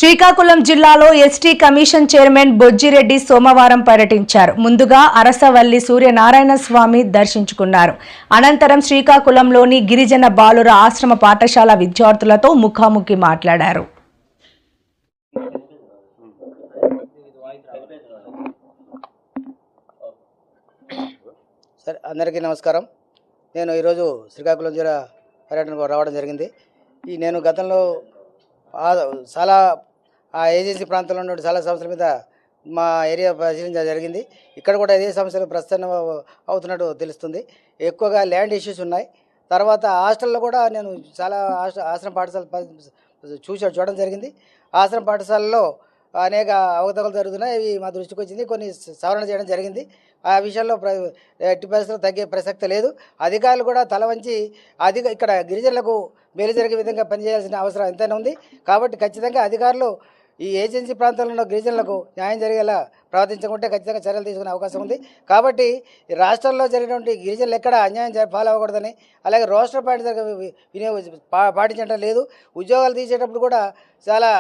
శ్రీకాకుళం జిల్లాలో ST commission chairman Bojjireddy సోమవారం పర్యటించారు. ముందుగా అరసవల్లి సూర్యనారాయణ స్వామి దర్శించుకున్నారు. అనంతరం శ్రీకాకుళంలోని గిరిజన బాలుర ఆశ్రమ పాఠశాల విద్యార్థులతో ముఖాముఖి మాట్లాడారు. అందరికీ నమస్కారం. నేను ఈరోజు శ్రీకాకుళం జిల్లా పర్యటనకు రావడం జరిగింది. నేను గతంలో చాలా ఏజెన్సీ ప్రాంతంలో ఉన్న చాలా సమస్యల మీద మా ఏరియా పరిశీలించడం జరిగింది. ఇక్కడ కూడా ఇదే సమస్యలు ప్రస్తుతం అవుతున్నట్టు తెలుస్తుంది. ఎక్కువగా ల్యాండ్ ఇష్యూస్ ఉన్నాయి. తర్వాత హాస్టల్లో కూడా నేను చాలా ఆశ్రమ పాఠశాల చూడడం జరిగింది. ఆశ్రమ పాఠశాలలో అనేక అవకతవకలు జరుగుతున్నాయి. ఇవి మా దృష్టికి వచ్చింది. కొన్ని సవరణ చేయడం జరిగింది. ఆ విషయంలో ఎట్టి పరిస్థితుల్లో తగ్గే ప్రసక్తి లేదు. అధికారులు కూడా తల వంచి ఇక్కడ గిరిజనులకు మేలు జరిగే విధంగా పనిచేయాల్సిన అవసరం ఎంతైనా ఉంది. కాబట్టి ఖచ్చితంగా అధికారులు ఈ ఏజెన్సీ ప్రాంతాల్లో ఉన్న గిరిజనులకు న్యాయం జరిగేలా ప్రవర్తించకుంటే ఖచ్చితంగా చర్యలు తీసుకునే అవకాశం ఉంది. కాబట్టి రాష్ట్రంలో జరిగినటువంటి గిరిజనులు ఎక్కడ అన్యాయం ఫాలో అవ్వకూడదని, అలాగే రోస్టర్ పాటించడం లేదు. ఉద్యోగాలు తీసేటప్పుడు కూడా చాలా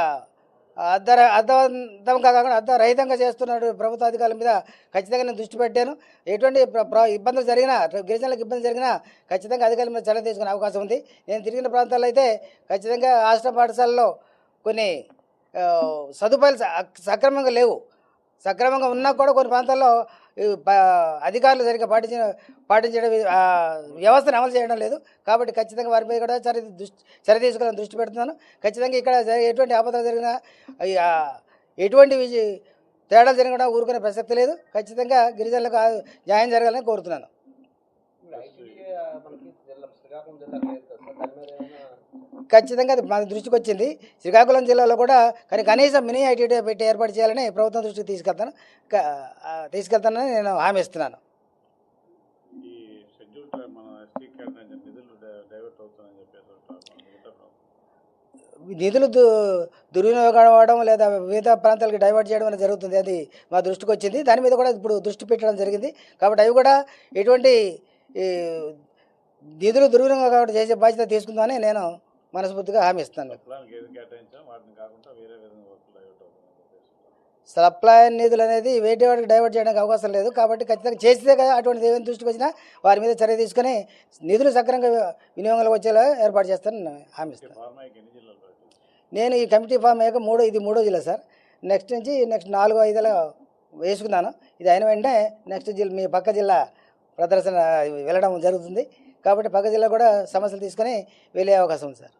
అర్థవంతంగా కాకుండా అర్థరహితంగా చేస్తున్నాడు ప్రభుత్వ అధికారుల మీద ఖచ్చితంగా నేను దృష్టి పెట్టాను. ఎటువంటి ఇబ్బందులు జరిగినా, గిరిజనులకు ఇబ్బంది జరిగినా ఖచ్చితంగా అధికారుల మీద చర్య తీసుకునే అవకాశం ఉంది. నేను తిరిగిన ప్రాంతాల్లో అయితే ఖచ్చితంగా ఆశ్రమ పాఠశాలలో కొన్ని సదుపాయాలు సక్రమంగా లేవు. సక్రమంగా ఉన్నా కూడా కొన్ని ప్రాంతాల్లో అధికారులు సరిగ్గా పాటించడం వ్యవస్థను అమలు చేయడం లేదు. కాబట్టి ఖచ్చితంగా వారి మీద కూడా చర్య తీసుకోవాలని దృష్టి పెడుతున్నాను. ఖచ్చితంగా ఇక్కడ ఎటువంటి ఆపదలు జరిగినా, ఎటువంటి తేడాలు జరిగినా ఊరుకునే ప్రసక్తి లేదు. ఖచ్చితంగా గిరిజనులకు న్యాయం జరగాలని కోరుతున్నాను. ఖచ్చితంగా అది మన దృష్టికి వచ్చింది. శ్రీకాకుళం జిల్లాలో కూడా కనీసం మినీ ఐటీడీ పెట్టి ఏర్పాటు చేయాలని ప్రభుత్వం దృష్టికి తీసుకెళ్తానని నేను హామీ ఇస్తున్నాను. నిధులు దుర్వినియోగం అవ్వడం లేదా వివిధ ప్రాంతాలకు డైవర్ట్ చేయడం అనేది జరుగుతుంది. అది మా దృష్టికి వచ్చింది. దాని మీద కూడా ఇప్పుడు దృష్టి పెట్టడం జరిగింది. కాబట్టి అవి కూడా ఎటువంటి నిధులు దుర్వినియోగం చేసే బాధ్యత తీసుకుందామని నేను మనస్ఫూర్తిగా హామీ ఇస్తాను. సప్లై నిధులు అనేది వేటి వాటికి డైవర్ట్ చేయడానికి అవకాశం లేదు. కాబట్టి ఖచ్చితంగా చేస్తే కదా అటువంటి ఏమైనా దృష్టికి వచ్చినా వారి మీద చర్య తీసుకొని నిధులు సక్రమంగా వినియోగంలోకి వచ్చేలా ఏర్పాటు చేస్తానని హామీ ఇస్తాను. నేను ఈ కమిటీ ఫామ్ అయ్యాక ఇది మూడో జిల్లా సార్. నెక్స్ట్ 4-5 వేసుకున్నాను. ఇది అయిన వెంటనే నెక్స్ట్ జిల్లా మీ పక్క జిల్లా ప్రదర్శన వెళ్ళడం జరుగుతుంది. కాబట్టి పక్క జిల్లా కూడా సమస్యలు తీసుకొని వెళ్ళే అవకాశం ఉంది సార్.